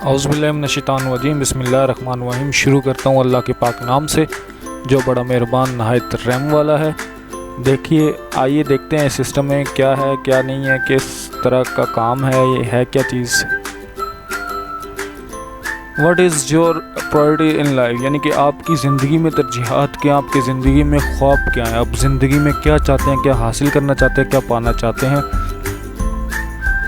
औज़ुबिल्लाहिमिनश्शैतानिर्रजीम बिस्मिल्लाहिर्रहमानिर्रहीम। शुरू करता हूँ अल्लाह के पाक नाम से जो बड़ा मेहरबान नहायत रहम वाला है। देखिए, आइए देखते हैं सिस्टम में क्या है क्या नहीं है, किस तरह का काम है, ये है क्या चीज़। What is your priority in life, यानी कि आपकी ज़िंदगी में तरजीहात क्या, आपकी ज़िंदगी में ख्वाब क्या है, आप ज़िंदगी में क्या चाहते हैं, क्या हासिल करना चाहते हैं, क्या पाना चाहते हैं।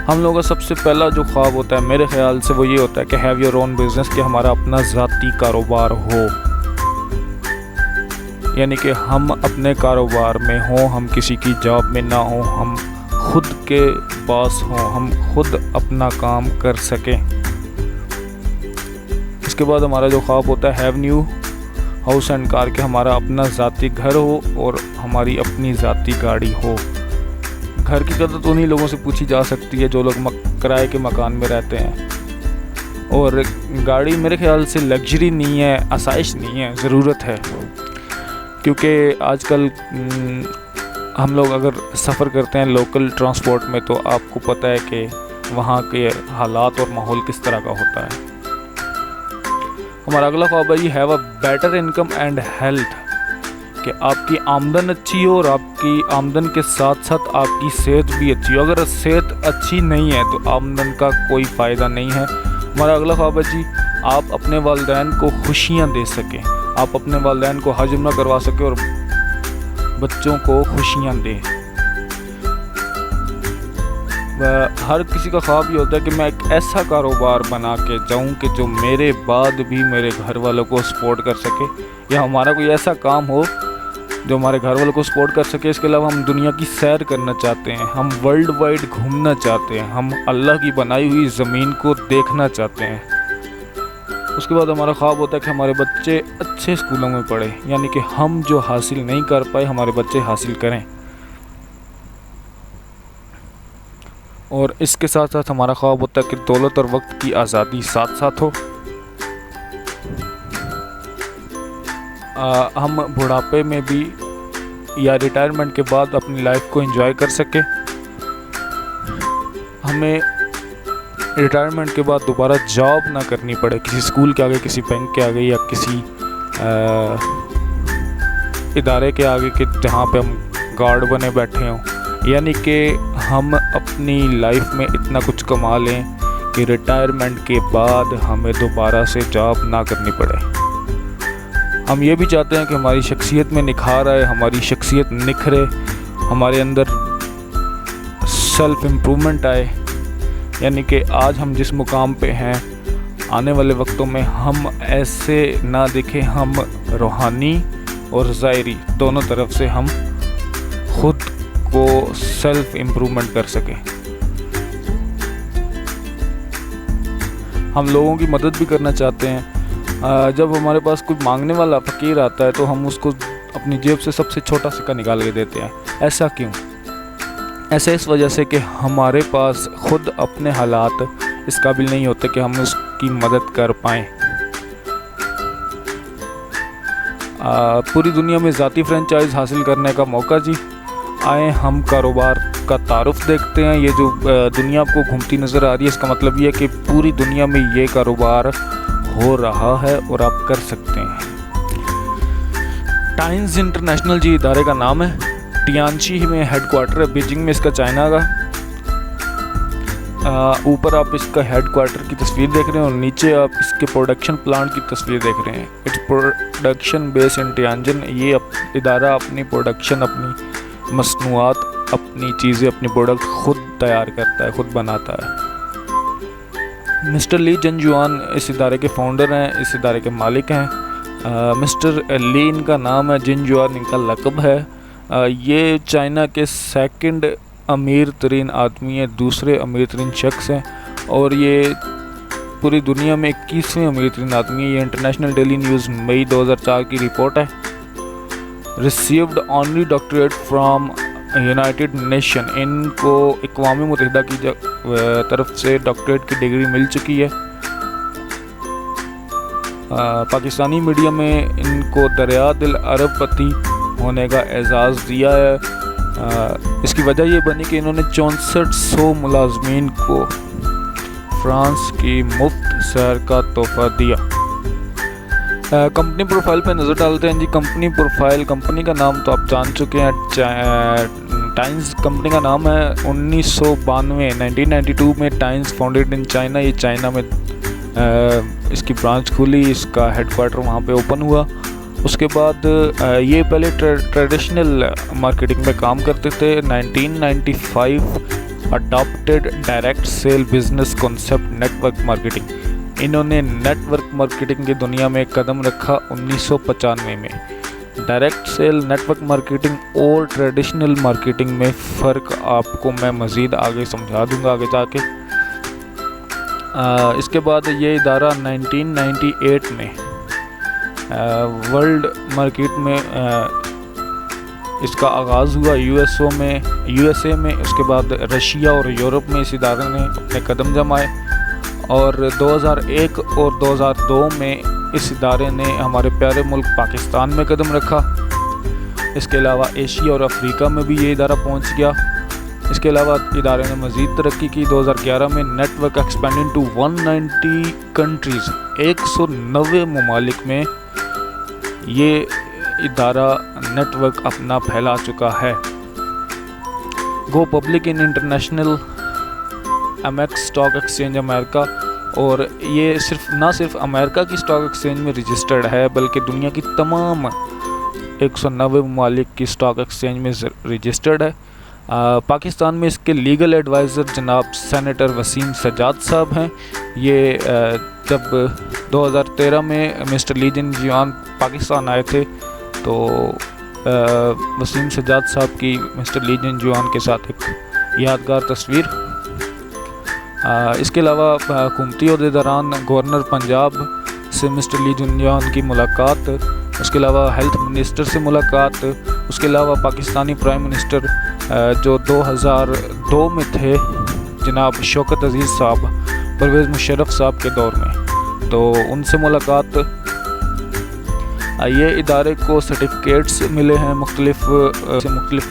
हम लोगों का सबसे पहला जो ख्वाब होता है मेरे ख्याल से वो ये होता है कि हैव योर ओन बिज़नेस, कि हमारा अपना ज़ाती कारोबार हो, यानी कि हम अपने कारोबार में हों, हम किसी की जॉब में ना हों, हम खुद के बॉस हों, हम खुद अपना काम कर सकें। इसके बाद हमारा जो ख्वाब होता है have new house and car, कि हमारा अपना ज़ाती घर हो और हमारी अपनी ज़ाती गाड़ी हो। घर की कदर तो उन्हीं लोगों से पूछी जा सकती है जो लोग किराए के मकान में रहते हैं, और गाड़ी मेरे ख्याल से लग्जरी नहीं है, आसाइश नहीं है, ज़रूरत है। क्योंकि आजकल हम लोग अगर सफ़र करते हैं लोकल ट्रांसपोर्ट में तो आपको पता है कि वहाँ के हालात और माहौल किस तरह का होता है। हमारा अगला ख्वाब है जी have a better income and health, कि आपकी आमदन अच्छी हो और आपकी आमदन के साथ साथ आपकी सेहत भी अच्छी हो। अगर सेहत अच्छी नहीं है तो आमदन का कोई फ़ायदा नहीं है। हमारा अगला ख्वाब है जी आप अपने वालिदैन को खुशियाँ दे सकें, आप अपने वालिदैन को हज उम्रा करवा सकें और बच्चों को खुशियाँ दें। हर किसी का ख्वाब ये होता है कि मैं एक ऐसा कारोबार बना के जाऊँ कि जो मेरे बाद भी मेरे घर वालों को सपोर्ट कर सके, या हमारा कोई ऐसा काम हो जो हमारे घर वालों को सपोर्ट कर सके। इसके अलावा हम दुनिया की सैर करना चाहते हैं, हम वर्ल्ड वाइड घूमना चाहते हैं, हम अल्लाह की बनाई हुई ज़मीन को देखना चाहते हैं। उसके बाद हमारा ख्वाब होता है कि हमारे बच्चे अच्छे स्कूलों में पढ़ें, यानी कि हम जो हासिल नहीं कर पाए हमारे बच्चे हासिल करें। और इसके साथ साथ हमारा ख्वाब होता है कि दौलत और वक्त की आज़ादी साथ साथ हो। हम बुढ़ापे में भी या रिटायरमेंट के बाद अपनी लाइफ को एंजॉय कर सकें। हमें रिटायरमेंट के बाद दोबारा जॉब ना करनी पड़े किसी स्कूल के आगे, किसी बैंक के आगे, या किसी इदारे के आगे कि जहाँ पे हम गार्ड बने बैठे हों। यानी कि हम अपनी लाइफ में इतना कुछ कमा लें कि रिटायरमेंट के बाद हमें दोबारा से जॉब ना करनी पड़े। हम ये भी चाहते हैं कि हमारी शख्सियत में निखार आए, हमारी शख्सियत निखरे, हमारे अंदर सेल्फ इम्प्रूवमेंट आए, यानी कि आज हम जिस मुकाम पे हैं आने वाले वक्तों में हम ऐसे ना दिखें, हम रूहानी और ज़ाहिरी दोनों तरफ से हम खुद को सेल्फ इम्प्रूवमेंट कर सकें। हम लोगों की मदद भी करना चाहते हैं। जब हमारे पास कोई मांगने वाला फ़कीर आता है तो हम उसको अपनी जेब से सबसे छोटा सिक्का निकाल के देते हैं। ऐसा क्यों? ऐसा इस वजह से कि हमारे पास खुद अपने हालात इस काबिल नहीं होते कि हम उसकी मदद कर पाएँ। पूरी दुनिया में ज़ाती फ्रेंचाइज हासिल करने का मौका जी। आए हम कारोबार का तारुफ देखते हैं। ये जो दुनिया आपको घूमती नज़र आ रही है, इसका मतलब ये है कि पूरी दुनिया में ये कारोबार हो रहा है और आप कर सकते हैं। टाइम्स इंटरनेशनल जी इदारे का नाम है, टियानशी में हेडक्वार्टर है, बीजिंग में इसका चाइना का। ऊपर आप इसका हेडक्वार्टर की तस्वीर देख रहे हैं और नीचे आप इसके प्रोडक्शन प्लांट की तस्वीर देख रहे हैं। It's production base in Tianjin. ये इदारा अपनी प्रोडक्शन, अपनी मसनूआत, अपनी चीज़ें, अपनी प्रोडक्ट खुद तैयार करता है, खुद बनाता है। मिस्टर ली जंजुआन इस इदारे के फाउंडर हैं, इस इदारे के मालिक हैं। मिस्टर ली इनका नाम है, जंजुआन इनका लक़ब है। ये चाइना के सेकंड अमीर तरीन आदमी है, दूसरे अमीर तरीन शख्स हैं, और ये पूरी दुनिया में 21वें अमीर तरीन आदमी है। ये इंटरनेशनल डेली न्यूज़ मई 2004 की रिपोर्ट है। Received honorary doctorate from United Nation, इनको अक़वाम मुत्तहिदा की तरफ से डॉक्टरेट की डिग्री मिल चुकी है। पाकिस्तानी मीडिया में इनको दरिया दिल अरबपति होने का एजाज़ दिया है। इसकी वजह ये बनी कि इन्होंने 6400 मुलाजमीन को फ्रांस की मुफ्त सैर का तोहफा दिया। कंपनी प्रोफाइल पे नज़र डालते हैं जी। कंपनी प्रोफाइल, कंपनी का नाम तो आप जान चुके हैं, टाइम्स कंपनी का नाम है। 1992 में टाइम्स फाउंडेड इन चाइना, ये चाइना में इसकी ब्रांच खुली, इसका हेडक्वार्टर वहाँ पे ओपन हुआ। उसके बाद ये पहले ट्रेडिशनल मार्केटिंग में काम करते थे। 1995 adopted direct sale business concept network marketing. इन्होंने नेटवर्क मार्केटिंग की दुनिया में कदम रखा 1995 में। डायरेक्ट सेल, नेटवर्क मार्केटिंग और ट्रेडिशनल मार्केटिंग में फ़र्क आपको मैं मज़ीद आगे समझा दूंगा आगे जाके। इसके बाद ये इदारा 1998 में वर्ल्ड मार्केट में इसका आगाज़ हुआ यूएसए में। उसके बाद रशिया और यूरोप में इस इदारे ने अपने कदम जमाए और 2001 और 2002 में इस इदारे ने हमारे प्यारे मुल्क पाकिस्तान में कदम रखा। इसके अलावा एशिया और अफ्रीका में भी ये इदारा पहुंच गया। इसके अलावा इदारे ने मज़ीद तरक्की की। 2011 में नेटवर्क एक्सपेंडेड टू 190 कंट्रीज़, 190 ममालिक में ये इदारा नेटवर्क अपना फैला चुका है। गो public in international MX stock exchange America, और ये ना सिर्फ अमेरिका की स्टॉक एक्सचेंज में रजिस्टर्ड है बल्कि दुनिया की तमाम 190 ममालिक की स्टॉक एक्सचेंज में रजिस्टर्ड है। पाकिस्तान में इसके लीगल एडवाइज़र जनाब सेनेटर वसीम सजाद साहब हैं। ये जब 2013 में मिस्टर ली जिनजुआन पाकिस्तान आए थे तो वसीम सजाद साहब की मिस्टर ली जिनजुआन के साथ एक यादगार तस्वीर। इसके अलावा हुकूमती अहदे दौरान गवर्नर पंजाब से मिस्टर ली जिनजुआन की मुलाकात, उसके अलावा हेल्थ मिनिस्टर से मुलाकात, उसके अलावा पाकिस्तानी प्राइम मिनिस्टर जो 2002 में थे जनाब शौकत अजीज़ साहब, परवेज़ मुशर्रफ साहब के दौर में, तो उनसे मुलाकात। ये इदारे को सर्टिफिकेट्स मिले हैं मुख्तलिफ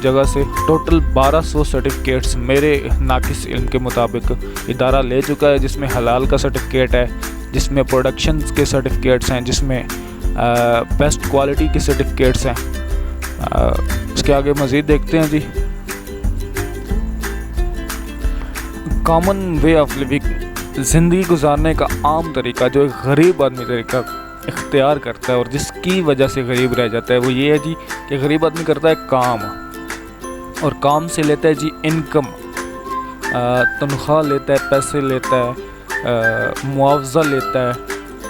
जगह से। टोटल 1200 सर्टिफिकेट्स मेरे नाकिस इल्म के मुताबिक इदारा ले चुका है, जिसमें हलाल का सर्टिफिकेट है, जिसमें प्रोडक्शन के सर्टिफिकेट्स हैं, जिसमें बेस्ट क्वालिटी के सर्टिफिकेट्स हैं। इसके आगे मज़ीद देखते हैं जी। कॉमन वे ऑफ लिविंग, ज़िंदगी गुजारने का आम तरीका जो एक गरीब आदमी तरीका इख्तियार करता है और जिसकी वजह से गरीब रह जाता है, वो ये है जी कि गरीब आदमी करता है काम, और काम से लेता है जी इनकम, तनख्वाह लेता है, पैसे लेता है, मुआवजा लेता है,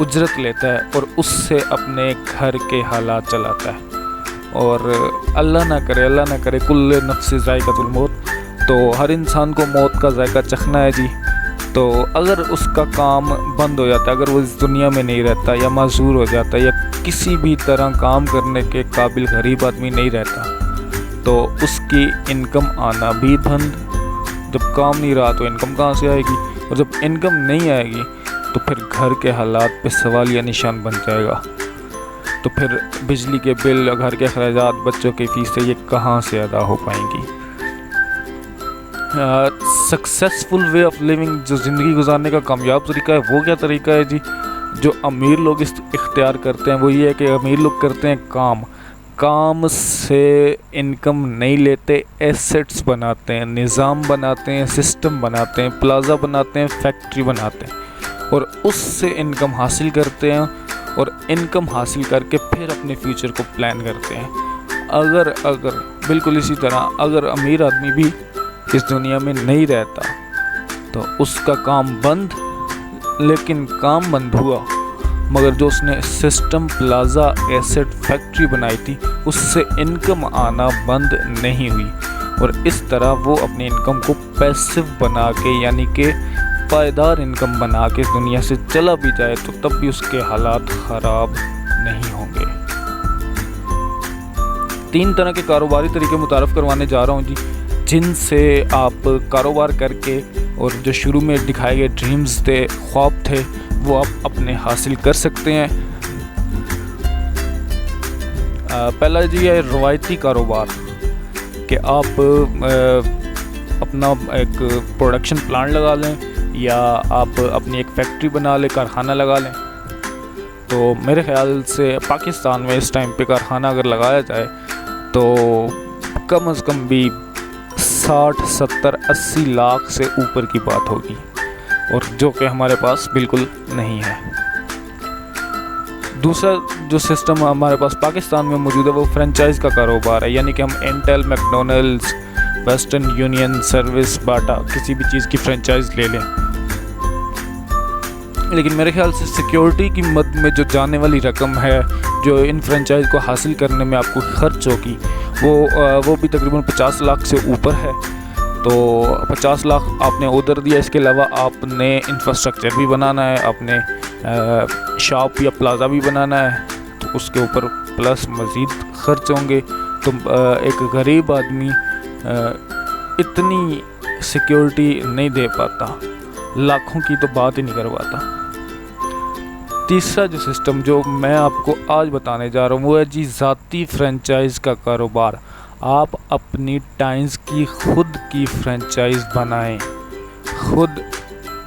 उजरत लेता है और उससे अपने घर के हालात चलाता है। और अल्लाह ना करे कुल्ले नफ्स ज़ायक़तुल मौत, तो हर इंसान को मौत का जायका चखना है जी। तो अगर उसका काम बंद हो जाता है, अगर वो इस दुनिया में नहीं रहता या माजूर हो जाता है या किसी भी तरह काम करने के काबिल गरीब आदमी नहीं रहता, तो उसकी इनकम आना भी बंद। जब काम नहीं रहा तो इनकम कहाँ से आएगी, और जब इनकम नहीं आएगी तो फिर घर के हालात पे सवालिया निशान बन जाएगा। तो फिर बिजली के बिल, घर के अखराजात, बच्चों की फ़ीसें ये कहाँ से अदा हो पाएंगी। सक्सेसफुल वे ऑफ लिविंग, जो ज़िंदगी गुजारने का कामयाब तरीका है, वो क्या तरीका है जी जो अमीर लोग इख्तियार करते हैं। वो ये है कि अमीर लोग करते हैं काम से इनकम नहीं लेते, एसेट्स बनाते हैं, निज़ाम बनाते हैं, सिस्टम बनाते हैं, प्लाज़ा बनाते हैं, फैक्ट्री बनाते हैं और उससे इनकम हासिल करते हैं, और इनकम हासिल करके फिर अपने फ्यूचर को प्लान करते हैं। अगर बिल्कुल इसी तरह अगर अमीर आदमी भी इस दुनिया में नहीं रहता तो उसका काम बंद, लेकिन काम बंद हुआ मगर जो उसने सिस्टम, प्लाज़ा, एसेट, फैक्ट्री बनाई थी उससे इनकम आना बंद नहीं हुई। और इस तरह वो अपनी इनकम को पैसिव बना के, यानी कि पायदार इनकम बना के दुनिया से चला भी जाए तो तब भी उसके हालात ख़राब नहीं होंगे। 3 तरह के कारोबारी तरीके मुतारफ़ करवाने जा रहा हूँ जी, जिनसे आप कारोबार करके और जो शुरू में दिखाए गए ड्रीम्स थे, ख्वाब थे, वो आप अपने हासिल कर सकते हैं। पहला जी है रवायती कारोबार, कि आप अपना एक प्रोडक्शन प्लांट लगा लें या आप अपनी एक फैक्ट्री बना लें, कारखाना लगा लें। तो मेरे ख़्याल से पाकिस्तान में इस टाइम पे कारखाना अगर लगाया जाए तो कम से कम भी 60, 70, 80 लाख से ऊपर की बात होगी, और जो कि हमारे पास बिल्कुल नहीं है। दूसरा जो सिस्टम हमारे पास पाकिस्तान में मौजूद है वो फ्रेंचाइज़ का कारोबार है, यानी कि हम Intel, McDonald's, Western Union, service, Bata किसी भी चीज़ की फ्रेंचाइज़ ले लें। लेकिन मेरे ख्याल से सिक्योरिटी की मद में जो जाने वाली रकम है जो इन फ्रेंचाइज़ को हासिल करने में आपको खर्च होगी वो भी तकरीबन 50 लाख से ऊपर है। तो 50 लाख आपने उधर दिया, इसके अलावा आपने इंफ्रास्ट्रक्चर भी बनाना है, आपने शॉप या प्लाज़ा भी बनाना है, तो उसके ऊपर प्लस मज़ीद खर्च होंगे। तो एक गरीब आदमी इतनी सिक्योरिटी नहीं दे पाता, लाखों की तो बात ही नहीं करवाता। तीसरा जो सिस्टम जो मैं आपको आज बताने जा रहा हूँ वो है जी ज़ाती फ्रेंचाइज़ का कारोबार। आप अपनी टाइम्स की खुद की फ्रेंचाइज़ बनाएं, खुद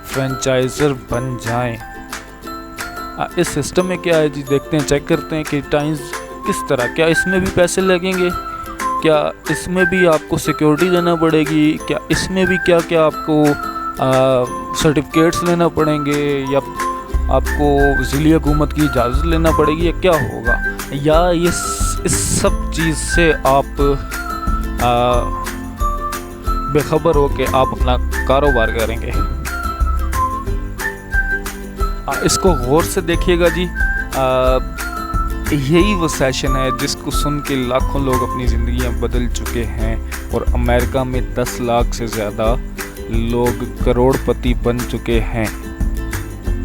फ्रेंचाइज़र बन जाएं। इस सिस्टम में क्या है जी, देखते हैं, चेक करते हैं कि टाइम्स किस तरह, क्या इसमें भी पैसे लगेंगे, क्या इसमें भी आपको सिक्योरिटी देना पड़ेगी, क्या इसमें भी क्या क्या आपको सर्टिफिकेट्स लेना पड़ेंगे, या आपको ज़िली हुकूमत की इजाज़त लेना पड़ेगी, या क्या होगा, या ये इस सब चीज़ से आप बेखबर हो के आप अपना कारोबार करेंगे। इसको गौर से देखिएगा जी। यही वो सेशन है जिसको सुन के लाखों लोग अपनी ज़िंदगियां बदल चुके हैं, और अमेरिका में 10 लाख से ज़्यादा लोग करोड़पति बन चुके हैं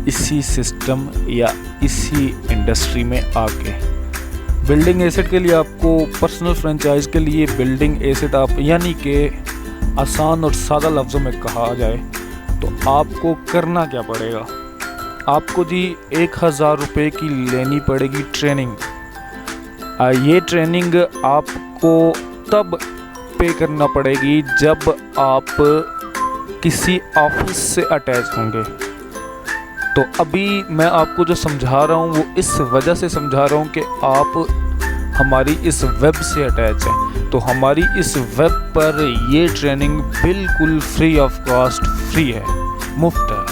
इसी सिस्टम या इसी इंडस्ट्री में आके। बिल्डिंग एसेट के लिए आपको, पर्सनल फ्रेंचाइज के लिए बिल्डिंग एसेट आप, यानी कि आसान और सादा लफ्ज़ों में कहा जाए तो आपको करना क्या पड़ेगा, आपको जी 1000 रुपये की लेनी पड़ेगी ट्रेनिंग। ये ट्रेनिंग आपको तब पे करना पड़ेगी जब आप किसी ऑफिस से अटैच होंगे। तो अभी मैं आपको जो समझा रहा हूँ वो इस वजह से समझा रहा हूँ कि आप हमारी इस वेब से अटैच हैं। तो हमारी इस वेब पर ये ट्रेनिंग बिल्कुल फ्री ऑफ कॉस्ट, फ्री है, मुफ्त है।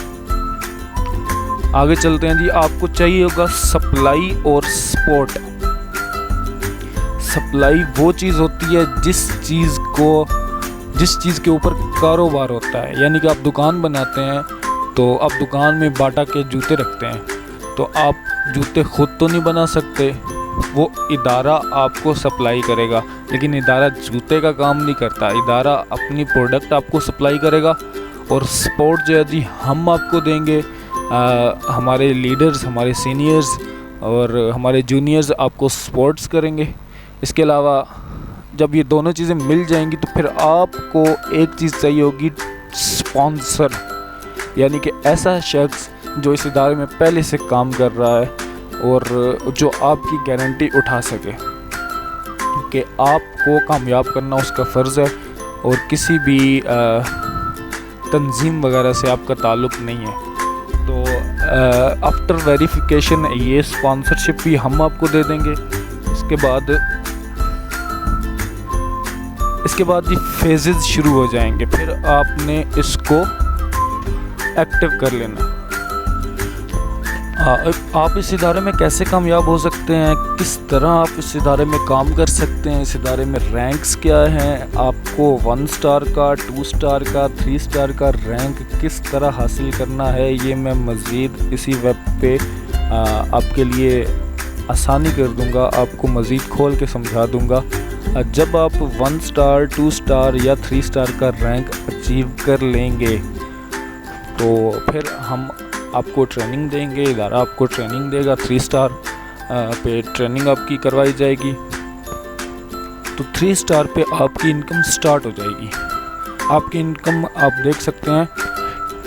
आगे चलते हैं जी। आपको चाहिए होगा सप्लाई और सपोर्ट। सप्लाई वो चीज़ होती है जिस चीज़ के ऊपर कारोबार होता है, यानी कि आप दुकान बनाते हैं तो आप दुकान में बाटा के जूते रखते हैं, तो आप जूते खुद तो नहीं बना सकते, वो इदारा आपको सप्लाई करेगा। लेकिन इदारा जूते का काम नहीं करता, इदारा अपनी प्रोडक्ट आपको सप्लाई करेगा। और सपोर्ट जो है जी हम आपको देंगे, हमारे लीडर्स, हमारे सीनियर्स और हमारे जूनियर्स आपको सपोर्ट्स करेंगे। इसके अलावा जब ये दोनों चीज़ें मिल जाएंगी तो फिर आपको एक चीज़ चाहिए होगी, स्पॉन्सर, यानी कि ऐसा शख्स जो इस इदारे में पहले से काम कर रहा है और जो आपकी गारंटी उठा सके कि आपको कामयाब करना उसका फ़र्ज़ है और किसी भी तंजीम वगैरह से आपका ताल्लुक़ नहीं है। तो आफ्टर वेरिफिकेशन ये स्पॉन्सरशिप भी हम आपको दे देंगे। इसके बाद ये फेजेस शुरू हो जाएंगे, फिर आपने इसको एक्टिव कर लेना। आप इस इदारे में कैसे कामयाब हो सकते हैं, किस तरह आप इस इदारे में काम कर सकते हैं, इस इदारे में रैंक्स क्या हैं, आपको 1 स्टार का, 2 स्टार का, 3 स्टार का रैंक किस तरह हासिल करना है, ये मैं मज़ीद इसी वेब पे आपके लिए आसानी कर दूंगा, आपको मज़ीद खोल के समझा दूंगा। जब आप 1 स्टार, 2 स्टार या 3 स्टार का रैंक अचीव कर लेंगे तो फिर हम आपको ट्रेनिंग देंगे, इदारा आपको ट्रेनिंग देगा, 3 स्टार पे ट्रेनिंग आपकी करवाई जाएगी। तो 3 स्टार पे आपकी इनकम स्टार्ट हो जाएगी। आपकी इनकम आप देख सकते हैं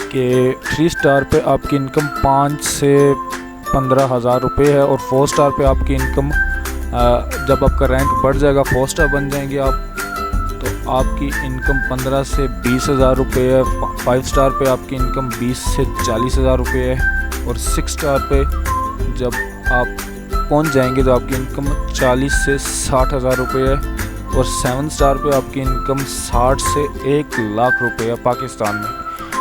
कि 3 स्टार पे आपकी इनकम 5 से 15 हज़ार रुपये है, और 4 स्टार पे आपकी इनकम जब आपका रैंक बढ़ जाएगा, 4 स्टार बन जाएंगे आप, तो आपकी इनकम 15 से 20 हज़ार रुपये है। 5 स्टार पे आपकी इनकम 20 से 40 हज़ार रुपये है और 6 स्टार पे जब आप पहुंच जाएंगे तो आपकी इनकम 40 से 60 हज़ार रुपये है और 7 स्टार पे आपकी इनकम 60 से 1 लाख रुपये है पाकिस्तान में।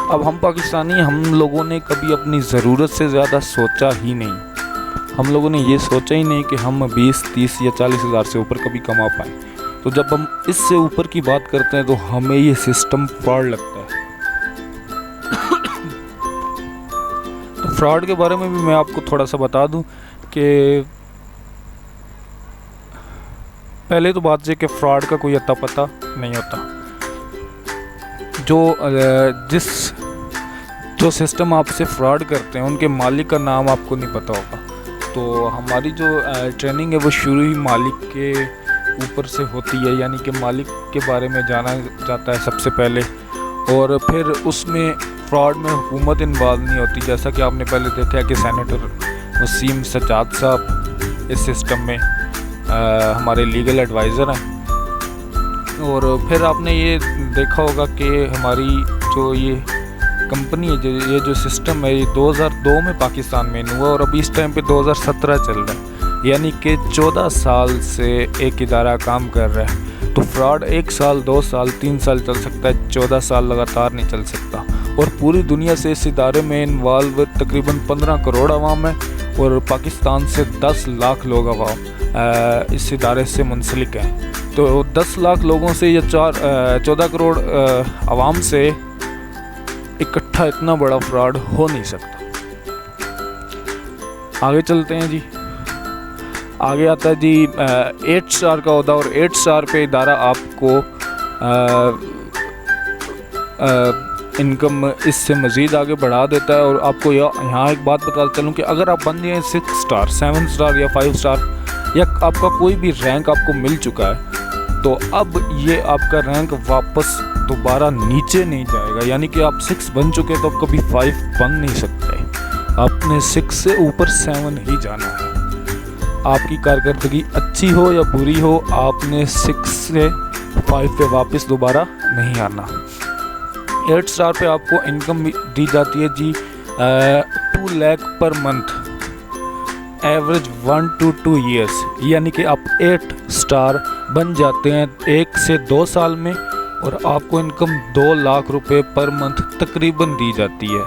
अब हम पाकिस्तानी, हम लोगों ने कभी अपनी ज़रूरत से ज़्यादा सोचा ही नहीं। हम लोगों ने ये सोचा ही नहीं कि हम 20, 30 या 40 हज़ार से ऊपर कभी कमा पाएँ। तो जब हम इससे ऊपर की बात करते हैं तो हमें ये सिस्टम फ्रॉड लगता है। तो फ्रॉड के बारे में भी मैं आपको थोड़ा सा बता दूं कि पहले तो बात है कि फ्रॉड का कोई अता पता नहीं होता। जो सिस्टम आपसे फ्रॉड करते हैं उनके मालिक का नाम आपको नहीं पता होगा। तो हमारी जो ट्रेनिंग है वो शुरू ही मालिक के ऊपर से होती है, यानी कि मालिक के बारे में जाना जाता है सबसे पहले, और फिर उसमें फ्रॉड में हुकूमत इन्वॉल्व नहीं होती। जैसा कि आपने पहले देखा है कि सेनेटर वसीम सज्जाद साहब इस सिस्टम में हमारे लीगल एडवाइज़र हैं। और फिर आपने ये देखा होगा कि हमारी जो ये कंपनी है, ये जो सिस्टम है, ये 2002 में पाकिस्तान में हुआ और अभी इस टाइम पे 2017 चल रहा है, यानी कि 14 साल से एक इदारा काम कर रहा है। तो फ्रॉड 1 साल, 2 साल, 3 साल चल सकता है, 14 साल लगातार नहीं चल सकता। और पूरी दुनिया से इस इदारे में इन्वॉल्व तकरीबन 15 करोड़ आवाम है और पाकिस्तान से 10 लाख लोग आवाम इस इदारे से मुंसलिक हैं। तो 10 लाख लोगों से या 14 करोड़ आवाम से इकट्ठा इतना बड़ा फ्रॉड हो नहीं सकता। आगे चलते हैं जी। आगे आता है जी 8 स्टार का ओहदा, और 8 स्टार पे इदारा आपको इनकम इससे मज़ीद आगे बढ़ा देता है। और आपको यहाँ एक बात बताता चलूँ कि अगर आप बन जाएँ 6 स्टार, 7 स्टार या 5 स्टार, या आपका कोई भी रैंक आपको मिल चुका है, तो अब ये आपका रैंक वापस दोबारा नीचे नहीं जाएगा। यानी कि आप 6 बन चुके तो कभी 5 बन नहीं सकते। आपने 6 से ऊपर 7 ही जाना है। आपकी कारकर्दगी अच्छी हो या बुरी हो, आपने 6 से 5 पे वापस दोबारा नहीं आना। 8 स्टार पे आपको इनकम दी जाती है जी 2 lakh per month, average 1 to 2 years, यानी कि आप 8 स्टार बन जाते हैं 1 से 2 साल में और आपको इनकम 2 लाख रुपए पर मंथ तकरीबन दी जाती है।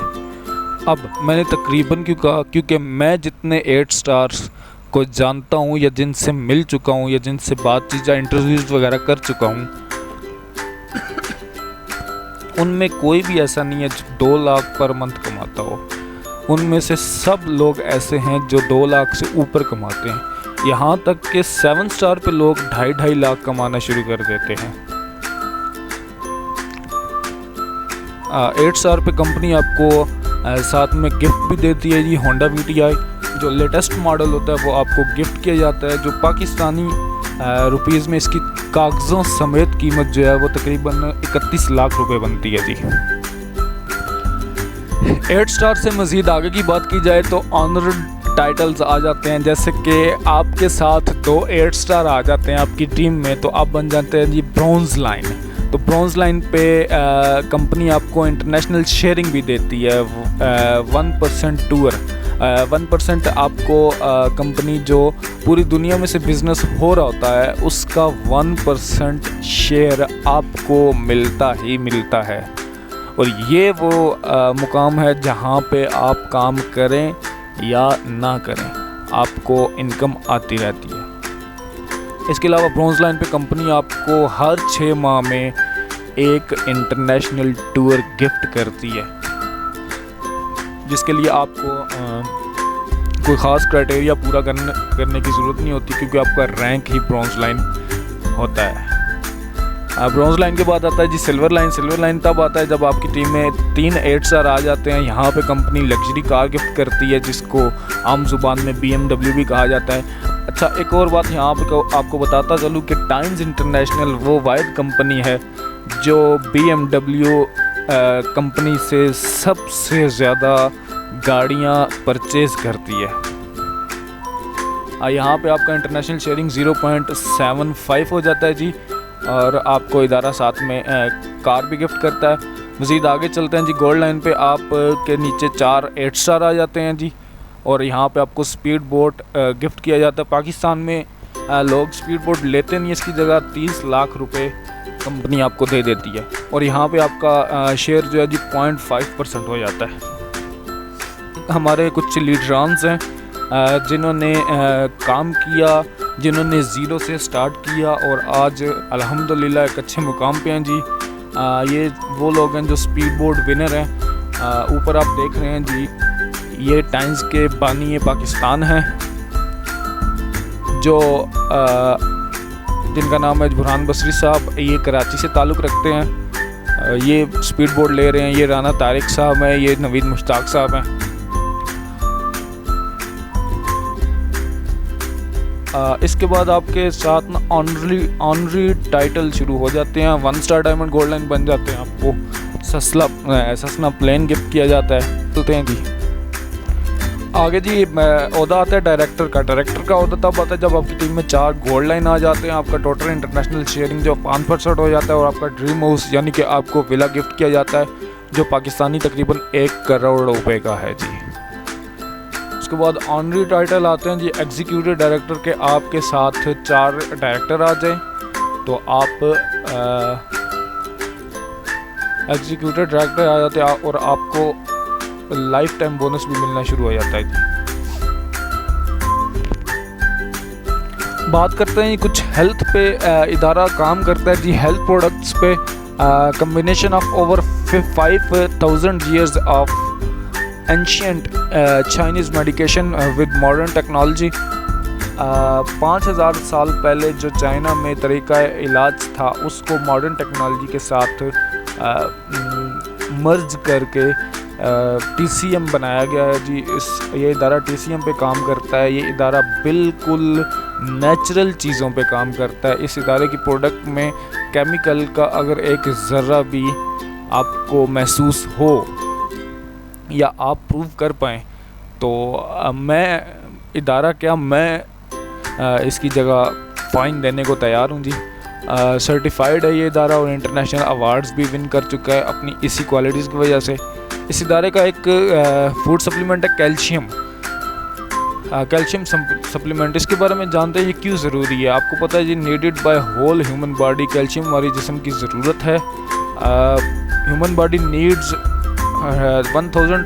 अब मैंने तकरीबन क्यों कहा, क्योंकि मैं जितने 8 स्टार्स को जानता हूँ या जिनसे मिल चुका हूँ या जिनसे बातचीत या इंटरव्यूज़ वगैरह कर चुका हूँ, उनमें कोई भी ऐसा नहीं है जो 2 लाख पर मंथ कमाता हो। उनमें से सब लोग ऐसे हैं जो 2 लाख से ऊपर कमाते हैं। यहाँ तक कि 7 स्टार पे लोग 2.5 लाख कमाना शुरू कर देते हैं। 8 स्टार पे कंपनी आपको साथ में गिफ्ट भी देती है जी। होंडा VTI जो लेटेस्ट मॉडल होता है वो आपको गिफ्ट किया जाता है, जो पाकिस्तानी रुपीज़ में इसकी कागज़ों समेत कीमत जो है वो तकरीबन 31 लाख रुपए बनती है जी। 8 स्टार से मज़ीद आगे की बात की जाए तो ऑनर्ड टाइटल्स आ जाते हैं, जैसे कि आपके साथ 2 8 स्टार आ जाते हैं आपकी टीम में, तो आप बन जाते हैं जी ब्रॉन्ज लाइन। तो ब्रॉन्ज लाइन पे कंपनी आपको इंटरनेशनल शेयरिंग भी देती है, 1% टूर 1% आपको कंपनी जो पूरी दुनिया में से बिज़नेस हो रहा होता है उसका 1% शेयर आपको मिलता ही मिलता है। और ये वो मुकाम है जहाँ पे आप काम करें या ना करें आपको इनकम आती रहती है। इसके अलावा ब्रॉन्ज लाइन पे कंपनी आपको हर 6 माह में एक इंटरनेशनल टूर गिफ्ट करती है, जिसके लिए आपको कोई ख़ास क्राइटेरिया पूरा करने की ज़रूरत नहीं होती, क्योंकि आपका रैंक ही ब्रॉन्ज लाइन होता है। ब्रॉन्ज लाइन के बाद आता है G silver line. Silver line तब आता है जब आपकी टीम में 3 8 स्टार आ जाते हैं। यहाँ पे कंपनी लग्जरी कार गिफ्ट करती है, जिसको आम जुबान में BMW भी कहा जाता है। अच्छा, एक और बात यहाँ पे आपको बताता चलूँ कि टाइम्स इंटरनेशनल वो वाहिद कंपनी है जो BMW कंपनी से सबसे ज़्यादा गाड़ियाँ परचेज़ करती है। यहाँ पे आपका इंटरनेशनल शेयरिंग 0.75 हो जाता है जी। और आपको इदारा साथ में कार भी गिफ्ट करता है। मज़ीद आगे चलते हैं जी, गोल्ड लाइन पे आप के नीचे 4 8 स्टार आ जाते हैं जी, और यहाँ पे आपको स्पीड बोट गिफ्ट किया जाता है। पाकिस्तान में लोग स्पीड बोट लेते नहीं, इसकी जगह 30 लाख रुपए कंपनी आपको दे देती है, और यहाँ पे आपका शेयर जो है जी 0.5% हो जाता है। हमारे कुछ लीडरान्स हैं जिन्होंने काम किया, जिन्होंने ज़ीरो से स्टार्ट किया और आज अल्हम्दुलिल्लाह एक अच्छे मुकाम पे हैं जी। ये वो लोग हैं जो स्पीड बोट विनर हैं। ऊपर आप देख रहे हैं जी, ये टाइम्स के बानी पाकिस्तान हैं, जो जिनका नाम है बुरहान बसरी साहब। ये कराची से ताल्लुक़ रखते हैं। ये स्पीड बोट ले रहे हैं। ये राना तारिक साहब हैं, ये नवीद मुश्ताक साहब हैं। इसके बाद आपके साथ ना ऑनरी टाइटल शुरू हो जाते हैं। 1 स्टार डायमंड गोल्ड लाइन बन जाते हैं। आपको ससना प्लेन गिफ्ट किया जाता है। चलते हैं जी आगे जी। ओहदा आता है डायरेक्टर का। डायरेक्टर का ओहदा तब आता है जब आपकी टीम में 4 गोल्ड लाइन आ जाते हैं। आपका टोटल इंटरनेशनल शेयरिंग जो 5% हो जाता है, और आपका ड्रीम हाउस यानी कि आपको विला गिफ्ट किया जाता है, जो पाकिस्तानी तकरीबन 1 करोड़ रुपए का है जी। उसके बाद ऑनरी टाइटल आते हैं जी एग्जीक्यूटिव डायरेक्टर के। आपके साथ 4 डायरेक्टर आ जाएं तो आप एग्जीक्यूटिव डायरेक्टर आ जाते हैं, और आपको लाइफ टाइम बोनस भी मिलना शुरू हो जाता है जी। बात करते हैं कुछ हेल्थ पे इदारा काम करता है जी। हेल्थ प्रोडक्ट्स पे combination of over 5000 years of ancient Chinese medication with modern technology. 5000 साल पहले जो चाइना में तरीका इलाज था, उसको मॉडर्न टेक्नोलॉजी के साथ मर्ज करके TCM बनाया गया है जी। ये इदारा TCM पे काम करता है। ये इदारा बिल्कुल नेचुरल चीज़ों पे काम करता है। इस इदारे की प्रोडक्ट में केमिकल का अगर एक ज़र्रा भी आपको महसूस हो या आप प्रूव कर पाएँ, तो मैं इसकी जगह फ़ाइन देने को तैयार हूँ जी। सर्टिफाइड है ये इदारा, और इंटरनेशनल अवार्ड्स भी विन कर चुका है अपनी इसी क्वालिटीज़ की वजह से। इस इदारे का एक फूड सप्लीमेंट है कैल्शियम सप्लीमेंट। इसके बारे में जानते हैं ये क्यों ज़रूरी है। आपको पता है जी, needed by whole human body. Calcium हमारी जिस्म की ज़रूरत है। Human body needs 1000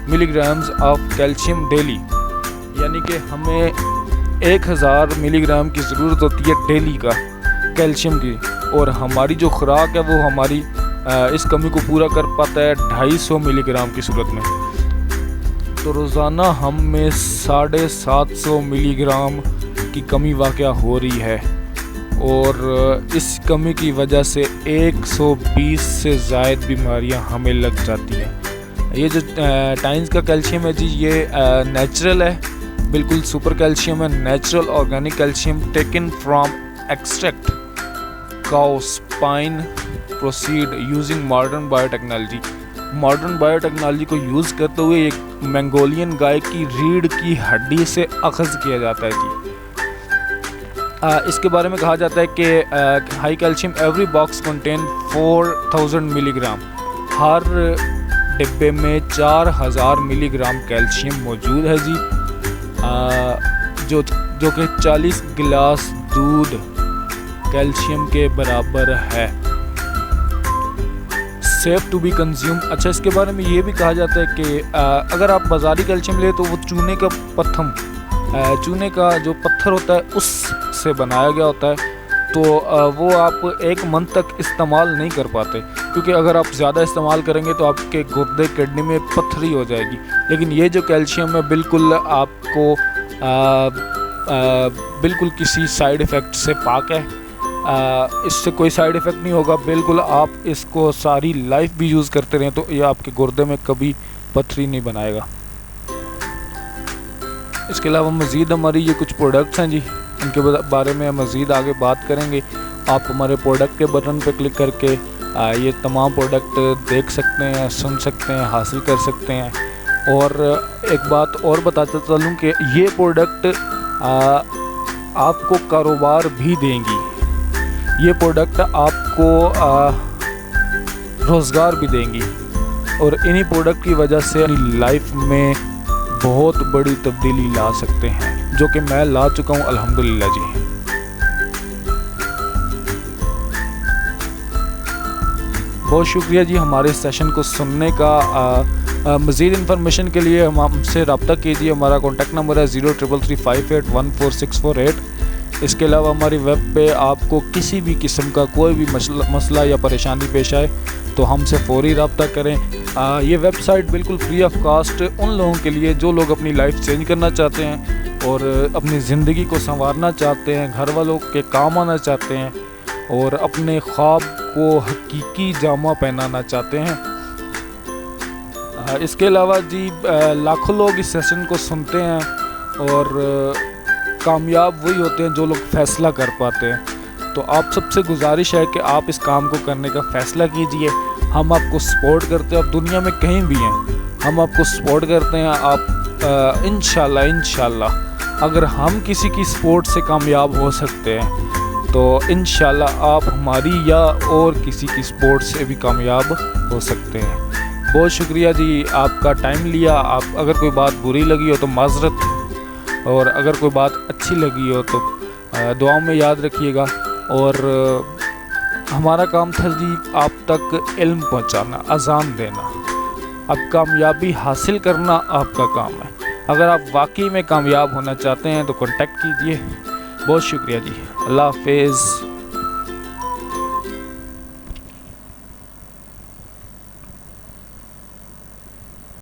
milligrams of calcium daily, यानी कि हमें 1000 मिलीग्राम की ज़रूरत होती है डेली का कैल्शियम की, और हमारी जो खुराक है वो हमारी इस कमी को पूरा कर पाता है 250 मिलीग्राम की सूरत में। तो रोज़ाना हम में 750 मिलीग्राम की कमी वाक़या हो रही है, और इस कमी की वजह से 120 से ज़ायद बीमारियां हमें लग जाती हैं। ये जो टाइम्स का कैल्शियम है जी, ये नेचुरल है, बिल्कुल सुपर कैल्शियम है। Natural organic calcium taken from extract cow spine proceed using modern biotechnology. Modern biotechnology को यूज़ करते हुए एक मंगोलियन गाय की रीढ़ की हड्डी से अखज़ किया जाता है जी। इसके बारे में कहा जाता है कि high calcium every box contain 4000 milligram. हर डिब्बे में 4000 मिलीग्राम कैल्शियम मौजूद है जी, जो कि 40 गिलास दूध कैल्शियम के बराबर है। Safe to be consume. अच्छा, इसके बारे में ये भी कहा जाता है कि अगर आप बाज़ारी कैल्शियम ले तो वो चूने का जो पत्थर होता है उससे बनाया गया होता है, तो वो आप 1 मंथ तक इस्तेमाल नहीं कर पाते, क्योंकि अगर आप ज़्यादा इस्तेमाल करेंगे तो आपके गुर्दे किडनी में पत्थरी हो जाएगी। लेकिन ये जो कैल्शियम है बिल्कुल आपको बिल्कुल किसी साइड इफ़ेक्ट से पाक है। इससे कोई साइड इफ़ेक्ट नहीं होगा। बिल्कुल आप इसको सारी लाइफ भी यूज़ करते रहें तो ये आपके गुर्दे में कभी पथरी नहीं बनाएगा। इसके अलावा मज़ीद हमारी ये कुछ प्रोडक्ट्स हैं जी, इनके बारे में मज़ीद आगे बात करेंगे। आप हमारे प्रोडक्ट के बटन पर क्लिक करके ये तमाम प्रोडक्ट देख सकते हैं, सुन सकते हैं, हासिल कर सकते हैं। और एक बात और बताता चलूँ कि ये प्रोडक्ट आपको कारोबार भी देंगी। ये प्रोडक्ट आपको रोज़गार भी देंगी और इन्हीं प्रोडक्ट की वजह से अपनी लाइफ में बहुत बड़ी तब्दीली ला सकते हैं, जो कि मैं ला चुका हूँ अल्हम्दुलिल्लाह जी। बहुत शुक्रिया जी हमारे सेशन को सुनने का। मज़ीद इन्फॉर्मेशन के लिए हमसे रब्ता कीजिए। हमारा कॉन्टैक्ट नंबर है 0333581464 इसके अलावा हमारी वेब पे आपको किसी भी किस्म का कोई भी मसला या परेशानी पेश आए तो हमसे फ़ौरी रब्ता करें। ये वेबसाइट बिल्कुल फ्री ऑफ कास्ट उन लोगों के लिए जो लोग अपनी लाइफ चेंज करना चाहते हैं और अपनी ज़िंदगी को संवारना चाहते हैं, घर वालों के काम आना चाहते हैं और अपने ख्वाब को हकीकी जामा पहनाना चाहते हैं। इसके अलावा जी लाखों लोग इस सेशन को सुनते हैं और कामयाब वही होते हैं जो लोग फ़ैसला कर पाते हैं। तो आप सबसे गुजारिश है कि आप इस काम को करने का फ़ैसला कीजिए। हम आपको सपोर्ट करते हैं, आप दुनिया में कहीं भी हैं हम आपको सपोर्ट करते हैं। आप इंशाल्लाह अगर हम किसी की सपोर्ट से कामयाब हो सकते हैं तो इंशाल्लाह आप हमारी या और किसी की सपोर्ट से भी कामयाब हो सकते हैं। बहुत शुक्रिया जी आपका टाइम लिया। आप अगर कोई बात बुरी लगी हो तो माज़रत, और अगर कोई बात अच्छी लगी हो तो दुआओं में याद रखिएगा। और हमारा काम था जी आप तक इल्म पहुंचाना, अज़ान देना। अब कामयाबी हासिल करना आपका काम है। अगर आप वाकई में कामयाब होना चाहते हैं तो कांटेक्ट कीजिए। बहुत शुक्रिया जी। अल्लाह हाफ़िज़।